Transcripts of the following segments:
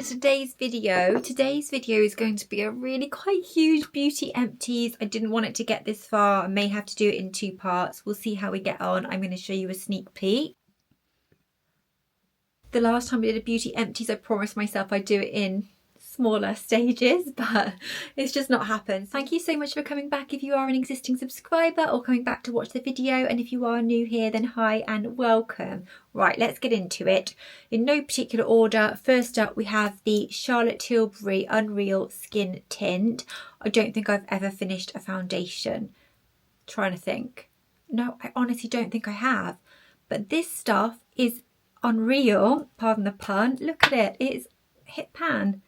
to today's video. Today's video is going to be a really quite huge beauty empties. I didn't want it to get this far. I may have to do it in 2 parts. We'll see how we get on. I'm going to show you a sneak peek. The last time I did a beauty empties, I promised myself I'd do it in smaller stages, but it's just not happened. Thank you so much for coming back if you are an existing subscriber or coming back to watch the video, and if you are new here then hi and welcome. Right, let's get into it in no particular order. First up we have the Charlotte Tilbury Unreal Skin Tint. I don't think I've ever finished a foundation. Trying to think. No, I honestly don't think I have, but this stuff is unreal, pardon the pun. Look at it, it's hit pan.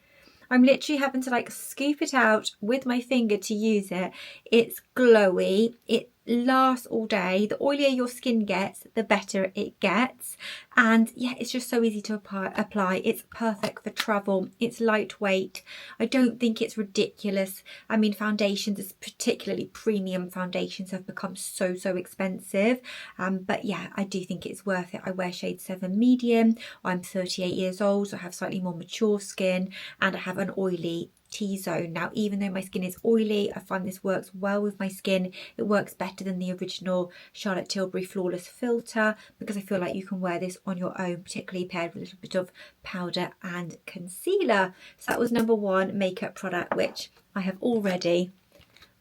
I'm literally having to like scoop it out with my finger to use it. It's glowy, it lasts all day. The oilier your skin gets, the better it gets. And yeah, it's just so easy to apply. It's perfect for travel. It's lightweight. I don't think it's ridiculous. I mean, foundations, particularly premium foundations, have become so expensive. But yeah, I do think it's worth it. I wear shade 7 medium. I'm 38 years old, so I have slightly more mature skin, and I have an oily T-zone. Now, even though my skin is oily, I find this works well with my skin. It works better than the original Charlotte Tilbury Flawless Filter, because I feel like you can wear this on your own, particularly paired with a little bit of powder and concealer. So that was number 1 makeup product, which I have already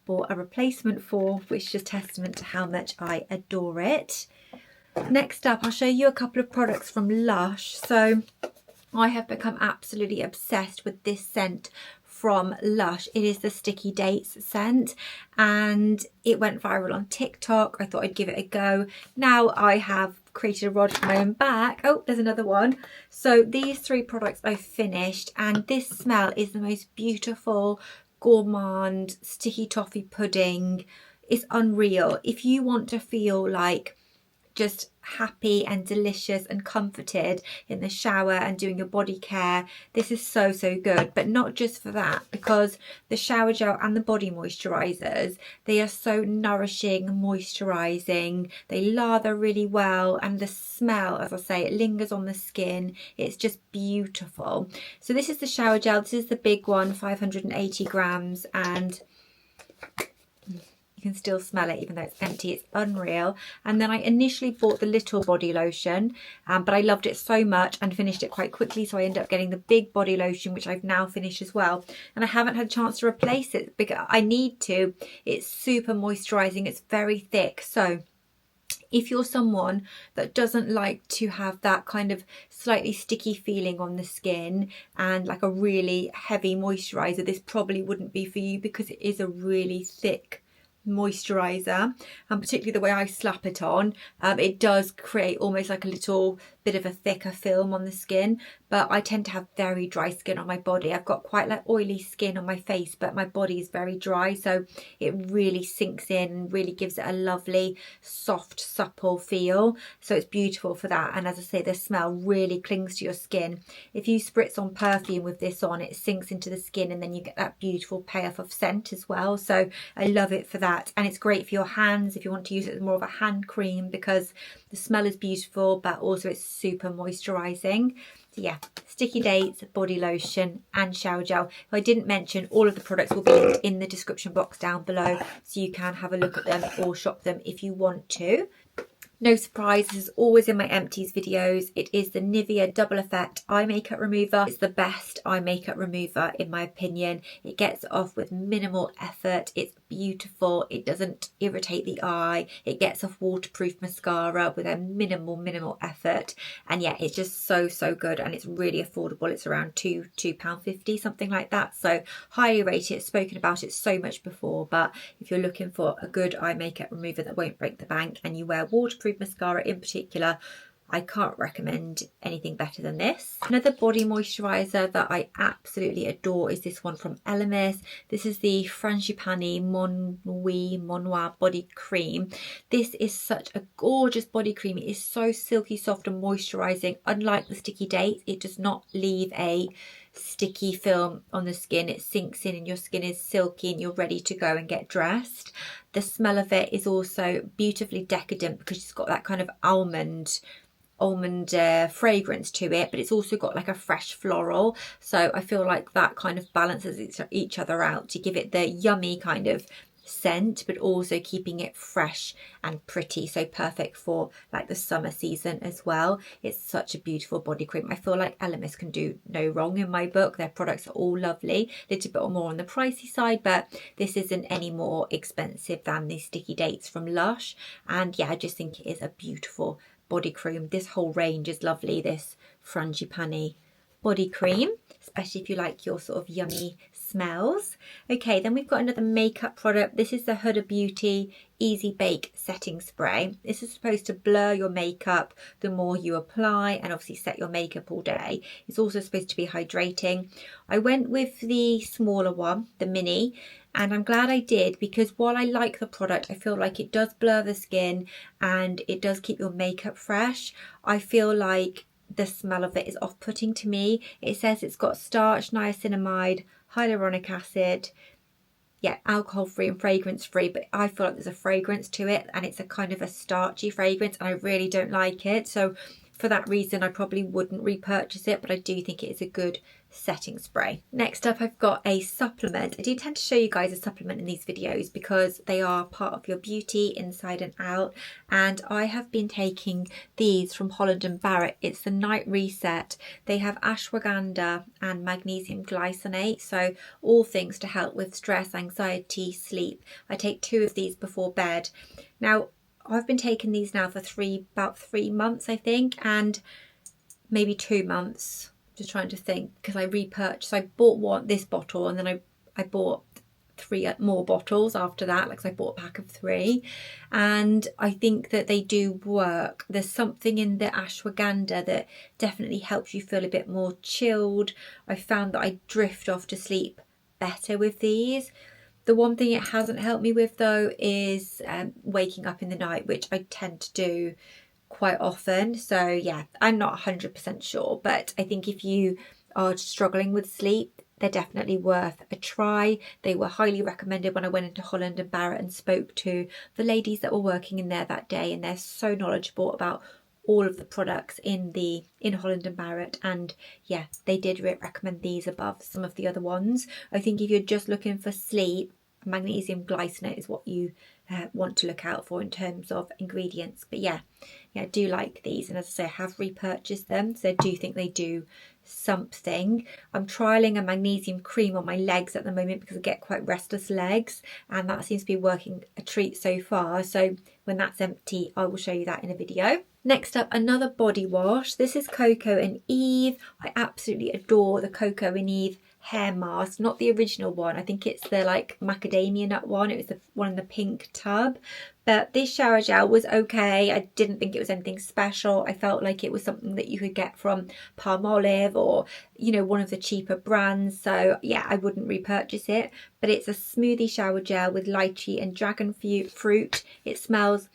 bought a replacement for, which is just testament to how much I adore it. Next up, I'll show you a couple of products from Lush. So I have become absolutely obsessed with this scent from Lush. It is the Sticky Dates scent, and it went viral on TikTok. I thought I'd give it a go. Now I have created a rod for my own back. Oh, there's another one. So these 3 products I've finished, and this smell is the most beautiful, gourmand, sticky toffee pudding. It's unreal. If you want to feel like just happy and delicious and comforted in the shower and doing your body care, this is so good. But not just for that, because the shower gel and the body moisturizers, they are so nourishing, moisturizing, they lather really well, and the smell, as I say, it lingers on the skin. It's just beautiful. So this is the shower gel. This is the big one, 580 grams, and can still smell it even though it's empty. It's unreal. And then I initially bought the little body lotion, but I loved it so much and finished it quite quickly, so I ended up getting the big body lotion, which I've now finished as well, and I haven't had a chance to replace it because I need to. It's super moisturizing, it's very thick. So if you're someone that doesn't like to have that kind of slightly sticky feeling on the skin and like a really heavy moisturizer, this probably wouldn't be for you, because it is a really thick moisturizer, and particularly the way I slap it on, it does create almost like a little bit of a thicker film on the skin. But I tend to have very dry skin on my body. I've got quite like oily skin on my face, but my body is very dry, so it really sinks in and really gives it a lovely soft supple feel. So it's beautiful for that. And as I say, the smell really clings to your skin. If you spritz on perfume with this on, it sinks into the skin, and then you get that beautiful payoff of scent as well. So I love it for that. And it's great for your hands if you want to use it as more of a hand cream, because the smell is beautiful, but also it's super moisturizing. So yeah, Sticky Dates, body lotion and shower gel. If I didn't mention, all of the products will be linked in the description box down below, so you can have a look at them or shop them if you want to. No surprise, this is always in my empties videos. It is the Nivea Double Effect Eye Makeup Remover. It's the best eye makeup remover in my opinion. It gets it off with minimal effort. It's beautiful. It doesn't irritate the eye. It gets off waterproof mascara with a minimal effort. And yeah, it's just so good, and it's really affordable. It's around £2.50, something like that. So highly rate it. Spoken about it so much before, but if you're looking for a good eye makeup remover that won't break the bank, and you wear waterproof mascara in particular, I can't recommend anything better than this. Another body moisturizer that I absolutely adore is this one from Elemis. This is the Frangipani Mon Noir Body Cream. This is such a gorgeous body cream. It is so silky soft and moisturizing. Unlike the Sticky Dates, it does not leave a sticky film on the skin. It sinks in and your skin is silky and you're ready to go and get dressed. The smell of it is also beautifully decadent because it's got that kind of almond almond fragrance to it, but it's also got like a fresh floral. So I feel like that kind of balances each other out to give it the yummy kind of scent, but also keeping it fresh and pretty. So perfect for like the summer season as well. It's such a beautiful body cream. I feel like Elemis can do no wrong in my book. Their products are all lovely, a little bit more on the pricey side, but this isn't any more expensive than the Sticky Dates from Lush. And yeah, I just think it is a beautiful body cream. This whole range is lovely, this frangipani body cream, especially if you like your sort of yummy smells. Okay, then we've got another makeup product. This is the Huda Beauty Easy Bake setting spray. This is supposed to blur your makeup the more you apply and obviously set your makeup all day. It's also supposed to be hydrating. I went with the smaller one, the mini, and I'm glad I did, because while I like the product, I feel like it does blur the skin and it does keep your makeup fresh. I feel like the smell of it is off-putting to me. It says it's got starch, niacinamide, hyaluronic acid, yeah, alcohol free and fragrance free, but I feel like there's a fragrance to it and it's a kind of a starchy fragrance and I really don't like it. So for that reason I probably wouldn't repurchase it, but I do think it is a good setting spray. Next up, I've got a supplement. I do tend to show you guys a supplement in these videos because they are part of your beauty inside and out, and I have been taking these from Holland & Barrett. It's the Night Reset. They have ashwagandha and magnesium glycinate, so all things to help with stress, anxiety, sleep. I take 2 of these before bed. Now I've been taking these now for about 3 months I think, and maybe 2 months. Just trying to think, because I repurchased. So I bought this bottle and then I bought 3 more bottles after that, like, so I bought a pack of 3, and I think that they do work. There's something in the ashwagandha that definitely helps you feel a bit more chilled. I found that I drift off to sleep better with these. The one thing it hasn't helped me with though is waking up in the night, which I tend to do quite often. So yeah, I'm not 100% sure, but I think if you are struggling with sleep, they're definitely worth a try. They were highly recommended when I went into Holland & Barrett and spoke to the ladies that were working in there that day, and they're so knowledgeable about all of the products in Holland & Barrett, and yeah, they did recommend these above some of the other ones. I think if you're just looking for sleep, magnesium glycinate is what you want to look out for in terms of ingredients. But yeah, I do like these, and as I say, I have repurchased them, so I do think they do something. I'm trialing a magnesium cream on my legs at the moment because I get quite restless legs, and that seems to be working a treat so far. So when that's empty, I will show you that in a video. Next up, another body wash. This is Coco Eve. I absolutely adore the Coco Eve hair mask, not the original one. I think it's the like macadamia nut one. It was the one in the pink tub. But this shower gel was okay. I didn't think it was anything special. I felt like it was something that you could get from Palmolive or, you know, one of the cheaper brands. So yeah, I wouldn't repurchase it. But it's a smoothie shower gel with lychee and dragon fruit. It smells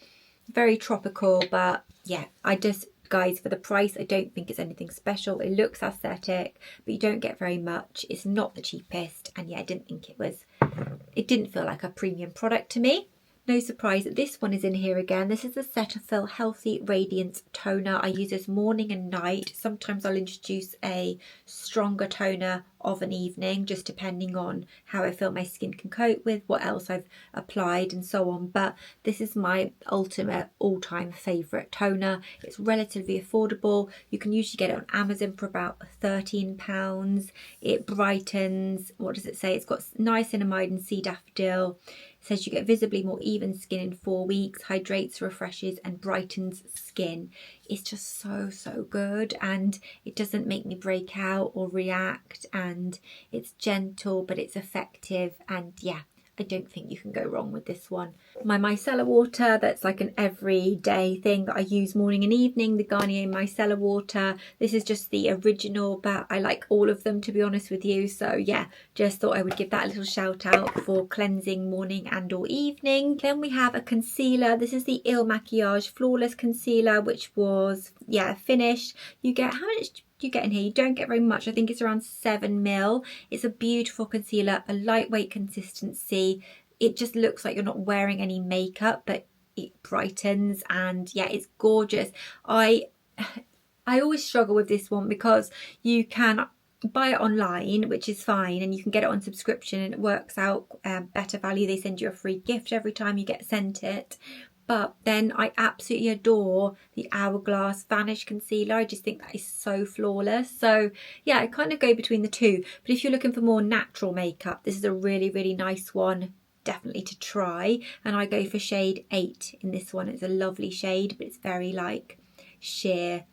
very tropical, but yeah, guys, for the price, I don't think it's anything special. It looks aesthetic, but you don't get very much. It's not the cheapest, and yeah, I didn't think it didn't feel like a premium product to me. No surprise that this one is in here again. This is the Cetaphil Healthy Radiance Toner. I use this morning and night. Sometimes I'll introduce a stronger toner of an evening, just depending on how I feel my skin can cope with, what else I've applied and so on. But this is my ultimate all-time favourite toner. It's relatively affordable. You can usually get it on Amazon for about £13. It brightens, what does it say? It's got niacinamide and Cetaphil. It says you get visibly more even skin in 4 weeks, hydrates, refreshes and brightens skin. It's just so good, and it doesn't make me break out or react, and it's gentle but it's effective, and yeah, I don't think you can go wrong with this one. My micellar water, that's like an everyday thing that I use morning and evening, the Garnier Micellar water. This is just the original, but I like all of them, to be honest with you. So yeah, just thought I would give that a little shout out for cleansing morning and or evening. Then we have a concealer. This is the Makiage Flawless Concealer, which was, yeah, finished. You get, how much you get in here? You don't get very much. I think it's around 7ml. It's a beautiful concealer, a lightweight consistency. It just looks like you're not wearing any makeup, but it brightens, and yeah, it's gorgeous. I I always struggle with this one because you can buy it online, which is fine, and you can get it on subscription and it works out better value. They send you a free gift every time you get sent it. But then I absolutely adore the Hourglass Vanish Concealer. I just think that is so flawless. So yeah, I kind of go between the two. But if you're looking for more natural makeup, this is a really, really nice one definitely to try. And I go for shade 8 in this one. It's a lovely shade, but it's very like sheer,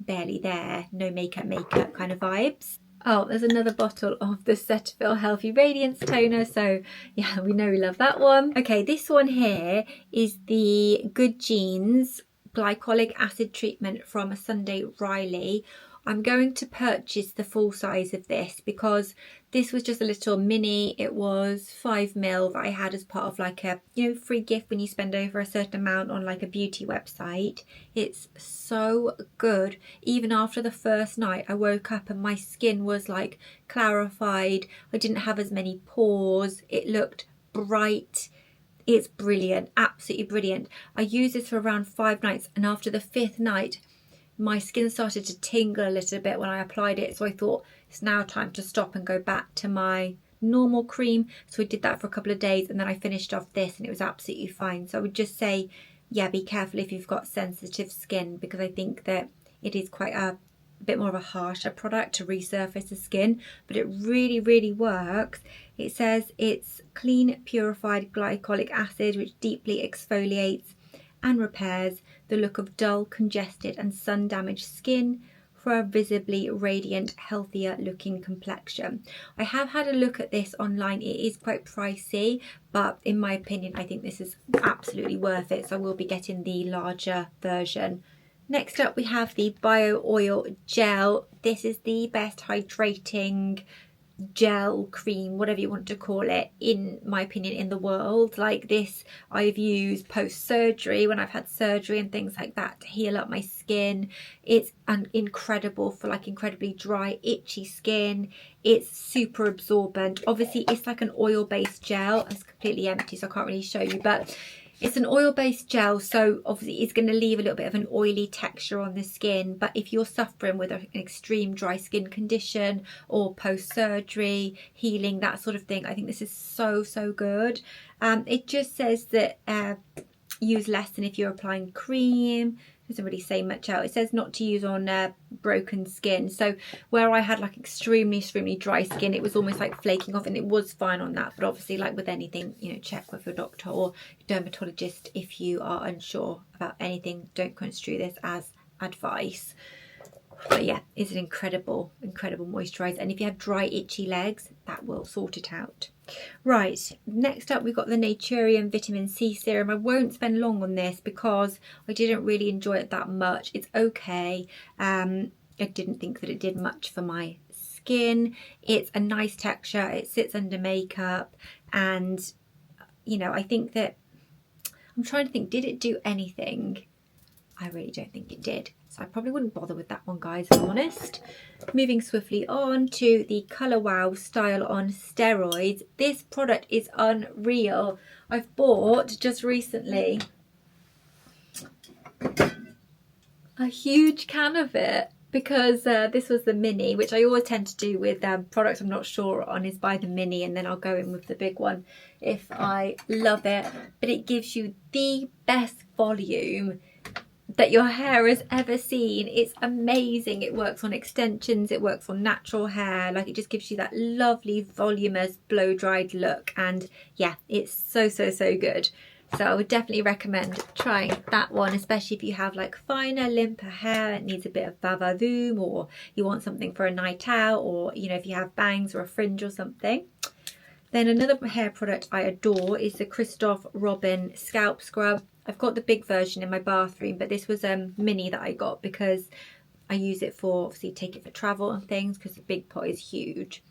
barely there, no makeup kind of vibes. Oh, there's another bottle of the Cetaphil Healthy Radiance Toner. So yeah, we know we love that one. Okay, this one here is the Good Genes Glycolic Acid Treatment from Sunday Riley. I'm going to purchase the full size of this because this was just a little mini. It was 5ml that I had as part of like a, you know, free gift when you spend over a certain amount on like a beauty website. It's so good. Even after the first night, I woke up and my skin was like clarified. I didn't have as many pores. It looked bright. It's brilliant, absolutely brilliant. I used this for around 5 nights, and after the 5th night, my skin started to tingle a little bit when I applied it. So I thought it's now time to stop and go back to my normal cream. So I did that for a couple of days, and then I finished off this and it was absolutely fine. So I would just say, yeah, be careful if you've got sensitive skin, because I think that it is quite a bit more of a harsher product to resurface the skin, but it really, really works. It says it's clean, purified glycolic acid, which deeply exfoliates and repairs the look of dull, congested and sun-damaged skin for a visibly radiant, healthier looking complexion. I have had a look at this online. It is quite pricey, but in my opinion, I think this is absolutely worth it. So I will be getting the larger version. Next up, we have the Bio Oil Gel. This is the best hydrating gel, cream, whatever you want to call it, in my opinion, in the world. Like this I've used post-surgery when I've had surgery and things like that to heal up my skin. It's incredible for like incredibly dry, itchy skin. It's super absorbent. Obviously it's like an oil-based gel. It's completely empty, so I can't really show you, but it's an oil-based gel, so obviously it's going to leave a little bit of an oily texture on the skin. But if you're suffering with an extreme dry skin condition or post-surgery, healing, that sort of thing, I think this is so, so good. It just says that use less than if you're applying cream. Doesn't really say much out. It says not to use on broken skin. So where I had like extremely dry skin, it was almost like flaking off, and it was fine on that. But obviously, like with anything, you know, check with your doctor or dermatologist if you are unsure about anything. Don't construe this as advice. But yeah, it's an incredible moisturiser, and if you have dry itchy legs, that will sort it out. Right, next up we've got the Naturium Vitamin C Serum. I won't spend long on this because I didn't really enjoy it that much. It's okay. I didn't think that it did much for my skin. It's a nice texture, it sits under makeup, and you know, I think that, I'm trying to think, did it do anything? I really don't think it did. So I probably wouldn't bother with that one, guys, if I'm honest. Moving swiftly on to the Colour Wow Style on Steroids. This product is unreal. I've bought just recently a huge can of it because this was the mini, which I always tend to do with products I'm not sure on, is buy the mini and then I'll go in with the big one if I love it. But it gives you the best volume that your hair has ever seen. It's amazing. It works on extensions, it works on natural hair, like it just gives you that lovely voluminous blow dried look. And yeah, it's so good. So I would definitely recommend trying that one, especially if you have like finer, limper hair, it needs a bit of va-va-voom, or you want something for a night out, or you know, if you have bangs or a fringe or something. Then another hair product I adore is the Christoph Robin Scalp Scrub. I've got the big version in my bathroom, but this was a mini that I got because I use it for, obviously take it for travel and things, because the big pot is huge.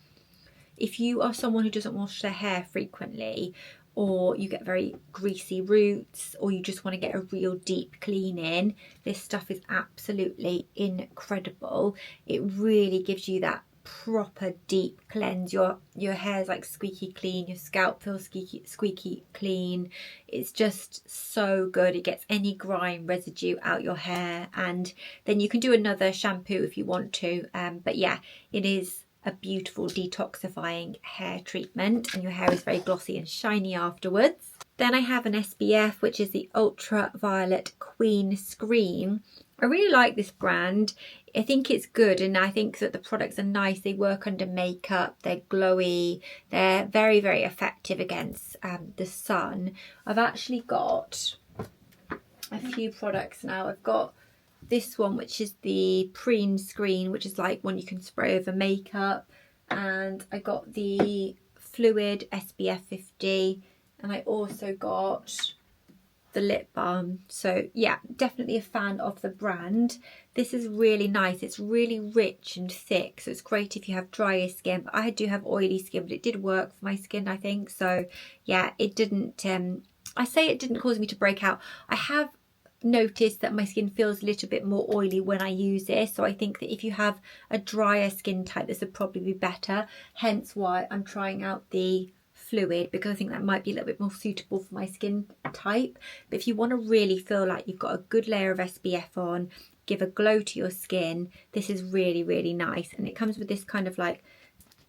If you are someone who doesn't wash their hair frequently, or you get very greasy roots, or you just want to get a real deep clean in, this stuff is absolutely incredible. It really gives you that proper deep cleanse. Your hair's like squeaky clean, your scalp feels squeaky clean. It's just so good. It gets any grime residue out your hair, and then you can do another shampoo if you want to, but yeah, it is a beautiful detoxifying hair treatment, and your hair is very glossy and shiny afterwards. Then I have an SPF, which is the Ultraviolet Queen Screen. I really like this brand. I think it's good, and I think that the products are nice. They work under makeup, they're glowy, they're very, very effective against the sun. I've actually got a few products now. I've got this one, which is the Preen Screen, which is like one you can spray over makeup, and I got the Fluid SPF 50, and I also got the lip balm. So yeah, definitely a fan of the brand. This is really nice. It's really rich and thick, so it's great if you have drier skin. But I do have oily skin, but it did work for my skin, I think. So yeah, it didn't I say it didn't cause me to break out. I have noticed that my skin feels a little bit more oily when I use this, so I think that if you have a drier skin type, this would probably be better, hence why I'm trying out the Fluid, because I think that might be a little bit more suitable for my skin type. But if you want to really feel like you've got a good layer of SPF on, give a glow to your skin, this is really, really nice. And it comes with this kind of like,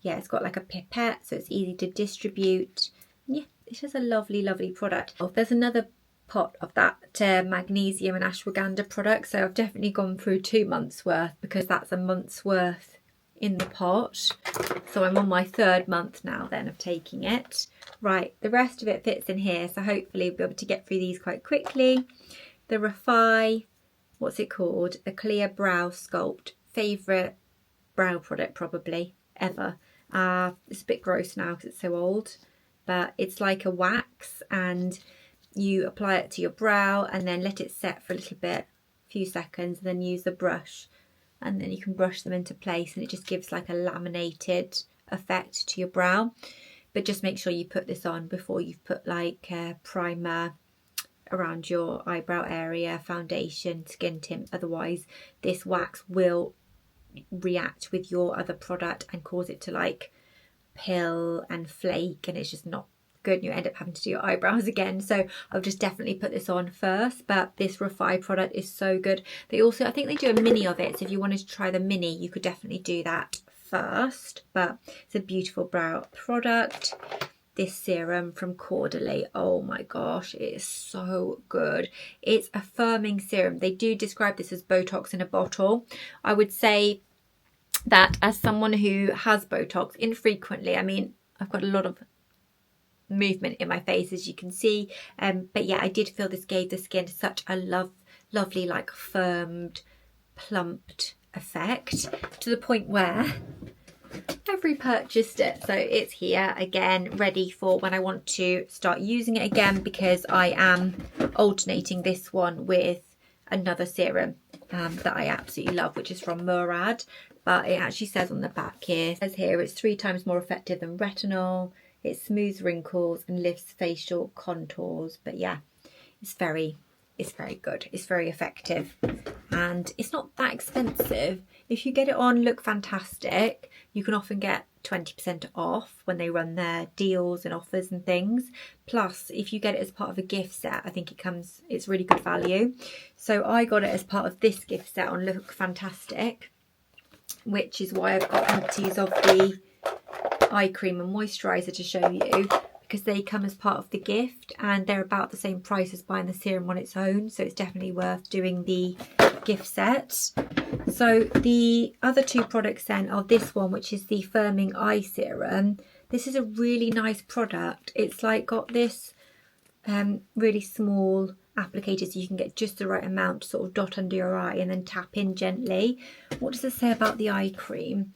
yeah, it's got like a pipette, so it's easy to distribute. Yeah, it's just a lovely, lovely product. Oh, there's another pot of that magnesium and ashwagandha product, so I've definitely gone through 2 months worth, because that's a month's worth in the pot. So I'm on my 3rd month now then of taking it. Right, the rest of it fits in here, so hopefully we'll be able to get through these quite quickly. The Refi, what's it called? A Clear Brow Sculpt. Favourite brow product probably ever. It's a bit gross now because it's so old, but it's like a wax, and you apply it to your brow and then let it set for a little bit, a few seconds, and then use the brush, and then you can brush them into place, and it just gives like a laminated effect to your brow. But just make sure you put this on before you've put like a primer around your eyebrow area, foundation, skin tint. Otherwise this wax will react with your other product and cause it to like pill and flake, and it's just not good, and you end up having to do your eyebrows again. So I'll just definitely put this on first. But this Refi product is so good. They also, I think they do a mini of it, so if you wanted to try the mini, you could definitely do that first. But it's a beautiful brow product. This serum from Caudalie, oh my gosh, it is so good. It's a firming serum. They do describe this as Botox in a bottle. I would say that as someone who has Botox infrequently, I mean, I've got a lot of movement in my face, as you can see, but yeah, I did feel this gave the skin such a lovely like firmed, plumped effect, to the point where I've repurchased it. So it's here again, ready for when I want to start using it again, because I am alternating this one with another serum that I absolutely love, which is from Murad. But it actually says on the back here, it says here it's 3 times more effective than retinol. It smooths wrinkles and lifts facial contours. But yeah, it's very good. It's very effective, and it's not that expensive. If you get it on Look Fantastic, you can often get 20% off when they run their deals and offers and things. Plus, if you get it as part of a gift set, I think it's really good value. So I got it as part of this gift set on Look Fantastic, which is why I've got empties of the eye cream and moisturiser to show you, because they come as part of the gift, and they're about the same price as buying the serum on its own, so it's definitely worth doing the gift set. So the other 2 products then are this one, which is the firming eye serum. This is a really nice product. It's like got this really small applicator, so you can get just the right amount to sort of dot under your eye and then tap in gently. What does it say about the eye cream?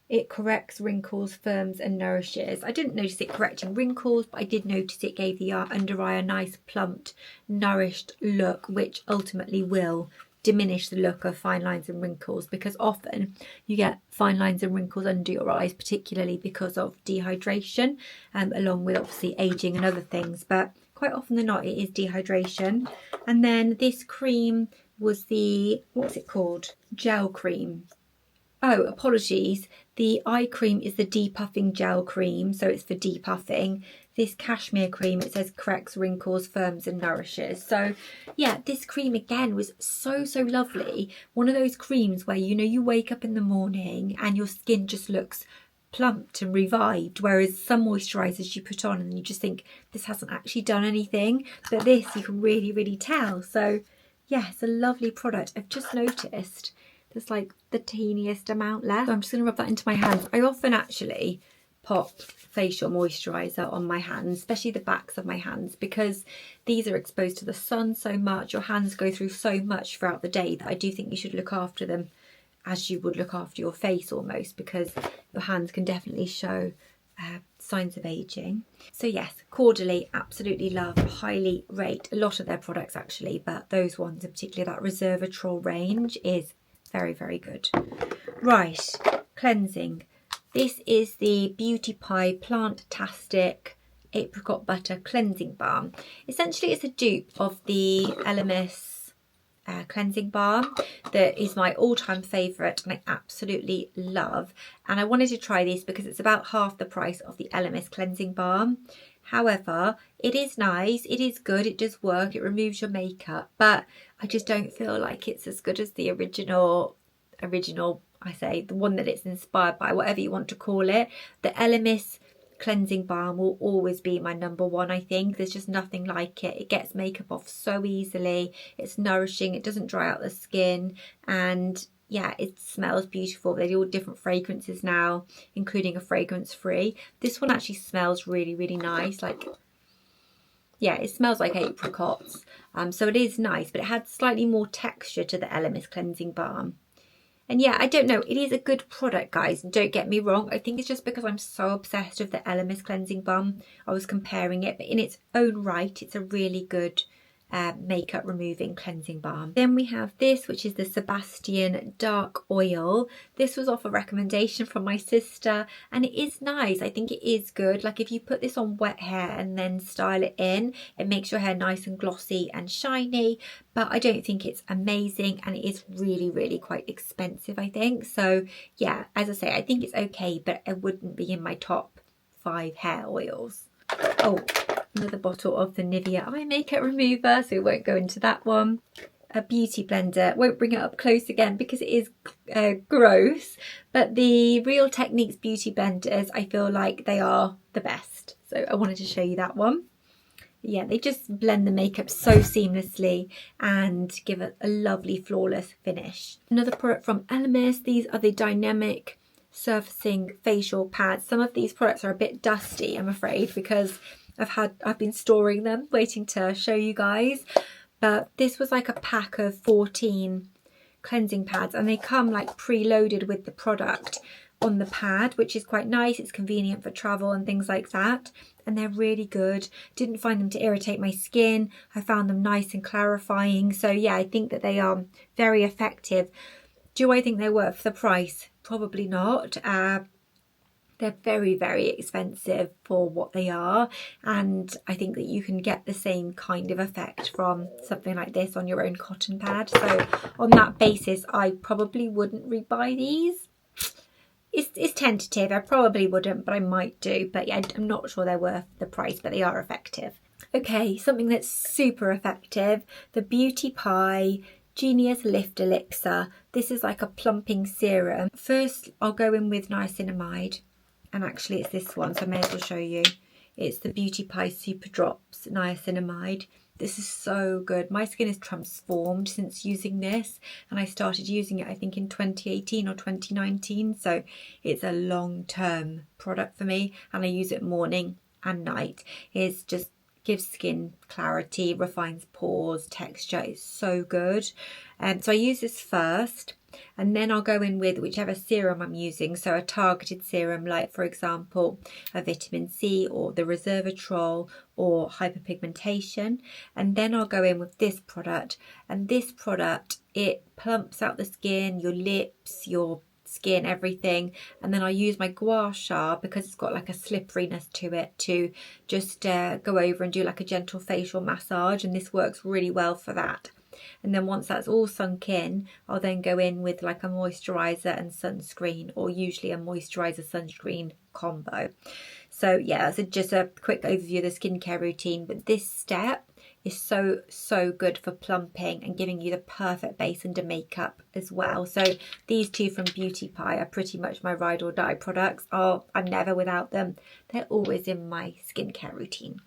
It corrects wrinkles, firms and nourishes. I didn't notice it correcting wrinkles, but I did notice it gave the under eye a nice plumped, nourished look, which ultimately will diminish the look of fine lines and wrinkles, because often you get fine lines and wrinkles under your eyes, particularly because of dehydration, along with obviously aging and other things. But quite often than not, it is dehydration. And then this cream was the, what's it called? Gel cream. Oh, apologies. The eye cream is the depuffing gel cream, so it's for depuffing. This cashmere cream, it says corrects wrinkles, firms and nourishes. So yeah, this cream again was so lovely. One of those creams where, you know, you wake up in the morning and your skin just looks plumped and revived, whereas some moisturizers you put on and you just think this hasn't actually done anything, but this you can really tell. So yeah, it's a lovely product. I've just noticed there's like the teeniest amount left, so I'm just going to rub that into my hands. I often actually pop facial moisturizer on my hands, especially the backs of my hands, because these are exposed to the sun so much. Your hands go through so much throughout the day that I do think you should look after them as you would look after your face almost, because your hands can definitely show signs of aging. So yes, cordially, absolutely love, highly rate a lot of their products actually, but those ones in particular, that Resveratrol range is very good. Right, cleansing. This is the Beauty Pie Plant-tastic Apricot Butter Cleansing Balm. Essentially it's a dupe of the Elemis cleansing balm that is my all-time favourite and I absolutely love, and I wanted to try this because it's about half the price of the Elemis cleansing balm. However, it is nice, it is good, it does work, it removes your makeup, but I just don't feel like it's as good as the original, I say, the one that it's inspired by, whatever you want to call it. The Elemis cleansing balm will always be my number one. I think there's just nothing like it. It gets makeup off so easily, it's nourishing, it doesn't dry out the skin, and yeah, it smells beautiful. They do all different fragrances now, including a fragrance free. This one actually smells really nice, like, yeah, it smells like apricots, so it is nice, but it had slightly more texture to the Elemis cleansing balm. And yeah, I don't know, it is a good product, guys, and don't get me wrong, I think it's just because I'm so obsessed with the Elemis cleansing balm, I was comparing it, but in its own right, it's a really good makeup removing cleansing balm. Then we have this, which is the Sebastian Dark Oil. This was off a recommendation from my sister, and it is nice. I think it is good. Like if you put this on wet hair and then style it in, it makes your hair nice and glossy and shiny, but I don't think it's amazing, and it is really quite expensive, I think. So yeah, as I say, I think it's okay, but it wouldn't be in my top 5 hair oils. Oh, another bottle of the Nivea eye makeup remover, so we won't go into that one. A beauty blender, won't bring it up close again because it is gross, but the Real Techniques beauty blenders, I feel like they are the best, so I wanted to show you that one. Yeah, they just blend the makeup so seamlessly and give it a lovely flawless finish. Another product from Elemis, these are the Dynamic Surfacing Facial Pads. Some of these products are a bit dusty, I'm afraid, because I've been storing them, waiting to show you guys. But this was like a pack of 14 cleansing pads, and they come like preloaded with the product on the pad, which is quite nice. It's convenient for travel and things like that, and they're really good. Didn't find them to irritate my skin. I found them nice and clarifying. So yeah, I think that they are very effective. Do I think they're worth the price? Probably not. They're very expensive for what they are, and I think that you can get the same kind of effect from something like this on your own cotton pad. So on that basis, I probably wouldn't rebuy these. It's tentative. I probably wouldn't, but I might do. But yeah, I'm not sure they're worth the price, but they are effective. Okay, something that's super effective, the Beauty Pie Genius Lift Elixir. This is like a plumping serum. First, I'll go in with niacinamide. And actually it's this one, so I may as well show you. It's the Beauty Pie Super Drops Niacinamide. This is so good. My skin has transformed since using this, and I started using it I think in 2018 or 2019, so it's a long-term product for me, and I use it morning and night. It's just gives skin clarity, refines pores, texture. It's so good. So I use this first, and then I'll go in with whichever serum I'm using. So a targeted serum, like for example a vitamin C or the Resveratrol or hyperpigmentation, and then I'll go in with this product. And this product, it plumps out the skin, your lips, your skin, everything. And then I use my gua sha, because it's got like a slipperiness to it, to just go over and do like a gentle facial massage, and this works really well for that. And then once that's all sunk in, I'll then go in with like a moisturiser and sunscreen, or usually a moisturiser sunscreen combo. So yeah, that's just a quick overview of the skincare routine, but this step is so good for plumping and giving you the perfect base under makeup as well. So these two from Beauty Pie are pretty much my ride or die products. Oh, I'm never without them. They're always in my skincare routine.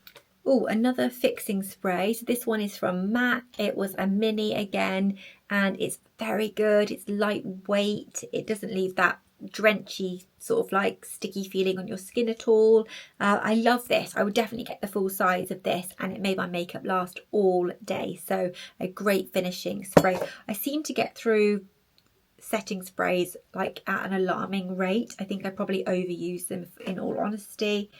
Oh, another fixing spray. So this one is from MAC. It was a mini again, and it's very good. It's lightweight. It doesn't leave that drenchy sort of like sticky feeling on your skin at all. I love this. I would definitely get the full size of this, and it made my makeup last all day. So a great finishing spray. I seem to get through setting sprays like at an alarming rate. I think I probably overuse them in all honesty.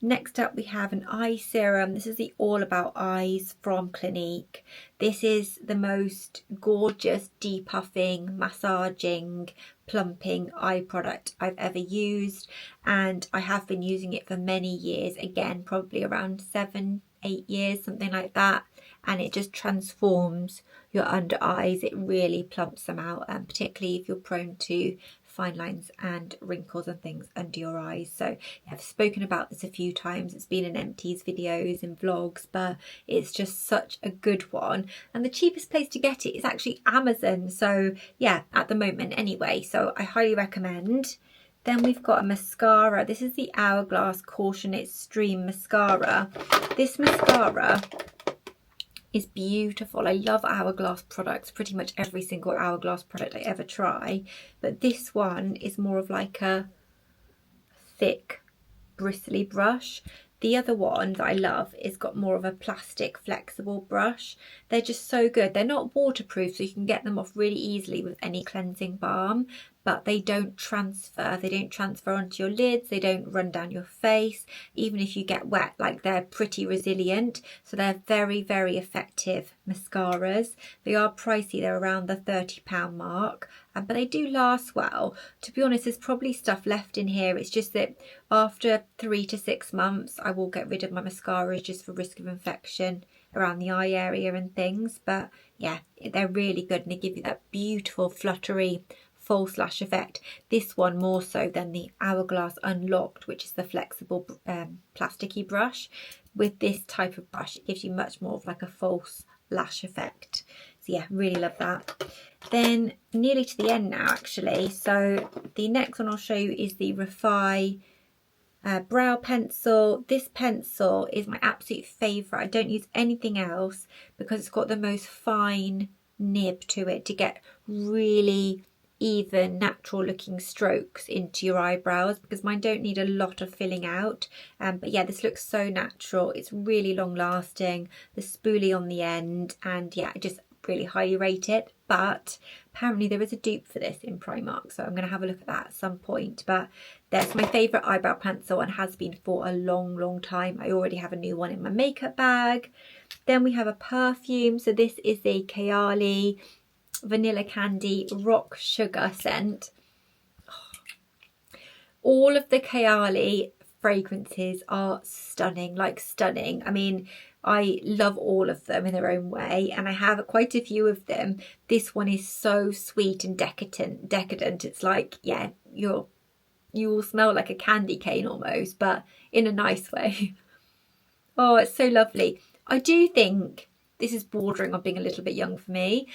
Next up we have an eye serum. This is the All About Eyes from Clinique. This is the most gorgeous depuffing, massaging, plumping eye product I've ever used, and I have been using it for many years, again probably around 7-8 years, something like that, and it just transforms your under eyes. It really plumps them out, and particularly if you're prone to fine lines and wrinkles and things under your eyes. So yeah, I've spoken about this a few times. It's been in Empties videos and vlogs, but it's just such a good one, and the cheapest place to get it is actually Amazon. So yeah, at the moment anyway, so I highly recommend. Then we've got a mascara. This is the Hourglass Caution Extreme Mascara. This mascara is beautiful. I love Hourglass products, pretty much every single Hourglass product I ever try, but this one is more of like a thick bristly brush. The other one that I love is got more of a plastic flexible brush. They're just so good. They're not waterproof, so you can get them off really easily with any cleansing balm, but they don't transfer. They don't transfer onto your lids. They don't run down your face. Even if you get wet, like they're pretty resilient. So they're very effective mascaras. They are pricey. They're around the £30 mark, but they do last well. To be honest, there's probably stuff left in here. It's just that after 3 to 6 months, I will get rid of my mascaras just for risk of infection around the eye area and things. But yeah, they're really good, and they give you that beautiful fluttery false lash effect. This one more so than the Hourglass Unlocked, which is the flexible plasticky brush. With this type of brush, it gives you much more of like a false lash effect. So yeah, really love that. Then nearly to the end now actually, so the next one I'll show you is the Refi brow pencil. This pencil is my absolute favourite. I don't use anything else because it's got the most fine nib to it to get really even natural looking strokes into your eyebrows, because mine don't need a lot of filling out. But yeah, this looks so natural. It's really long lasting, the spoolie on the end, and yeah, I just really highly rate it. But apparently there is a dupe for this in Primark, so I'm going to have a look at that at some point. But that's my favourite eyebrow pencil and has been for a long time. I already have a new one in my makeup bag. Then we have a perfume. So this is the Kayali Vanilla Candy Rock Sugar scent. All of the Kayali fragrances are stunning, like stunning. I mean, I love all of them in their own way, and I have quite a few of them. This one is so sweet and decadent. It's like, yeah, you will smell like a candy cane almost, but in a nice way. Oh, it's so lovely. I do think this is bordering on being a little bit young for me.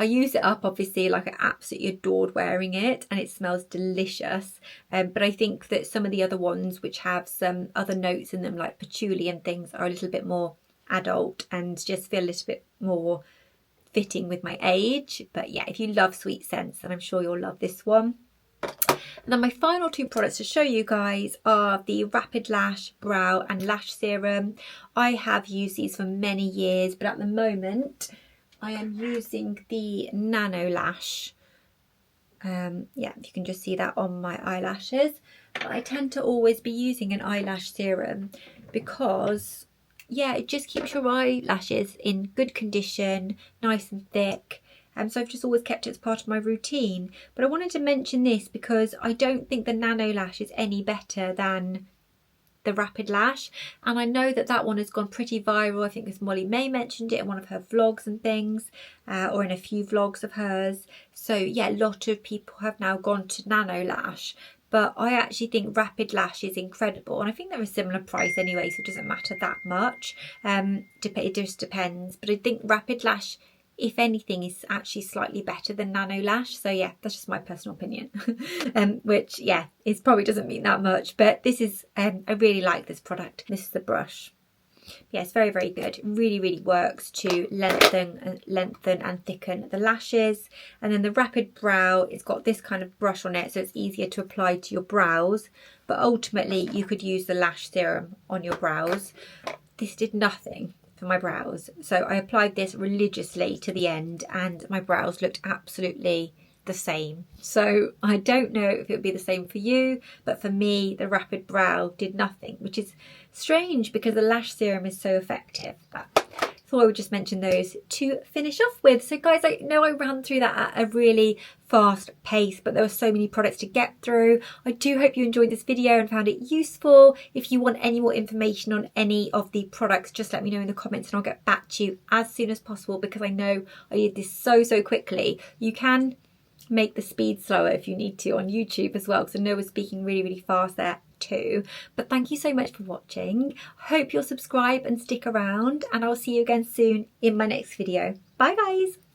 I use it up, obviously, like I absolutely adored wearing it, and it smells delicious. But I think that some of the other ones which have some other notes in them, like patchouli and things, are a little bit more adult and just feel a little bit more fitting with my age. But yeah, if you love sweet scents, then I'm sure you'll love this one. And then my final two products to show you guys are the Rapid Lash Brow and Lash Serum. I have used these for many years, but at the moment I am using the Nano Lash. Yeah, you can just see that on my eyelashes. But I tend to always be using an eyelash serum because, yeah, it just keeps your eyelashes in good condition, nice and thick. So I've just always kept it as part of my routine. But I wanted to mention this because I don't think the Nano Lash is any better than the Rapid Lash, and I know that that one has gone pretty viral. I think this Molly May mentioned it in one of her vlogs and things, or in a few vlogs of hers. So yeah, a lot of people have now gone to Nano Lash, but I actually think Rapid Lash is incredible, and I think they're a similar price anyway, so it doesn't matter that much. It just depends, but I think Rapid Lash, if anything, is actually slightly better than Nano Lash. So yeah, that's just my personal opinion. Which yeah, it probably doesn't mean that much, but this is, I really like this product. This is the brush. Yeah, it's very, very good. It really, really works to lengthen and thicken the lashes. And then the Rapid Brow, it's got this kind of brush on it, so it's easier to apply to your brows. But ultimately, you could use the lash serum on your brows. This did nothing for my brows. So I applied this religiously to the end, and my brows looked absolutely the same. So I don't know if it would be the same for you, but for me the Rapid Brow did nothing, which is strange because the lash serum is so effective. But I thought I would just mention those to finish off with. So guys, I know I ran through that at a really fast pace, but there were so many products to get through. I do hope you enjoyed this video and found it useful. If you want any more information on any of the products, just let me know in the comments and I'll get back to you as soon as possible, because I know I did this so quickly. You can make the speed slower if you need to on YouTube as well, because I know we're speaking really fast there too. But thank you so much for watching. Hope you'll subscribe and stick around, and I'll see you again soon in my next video. Bye guys.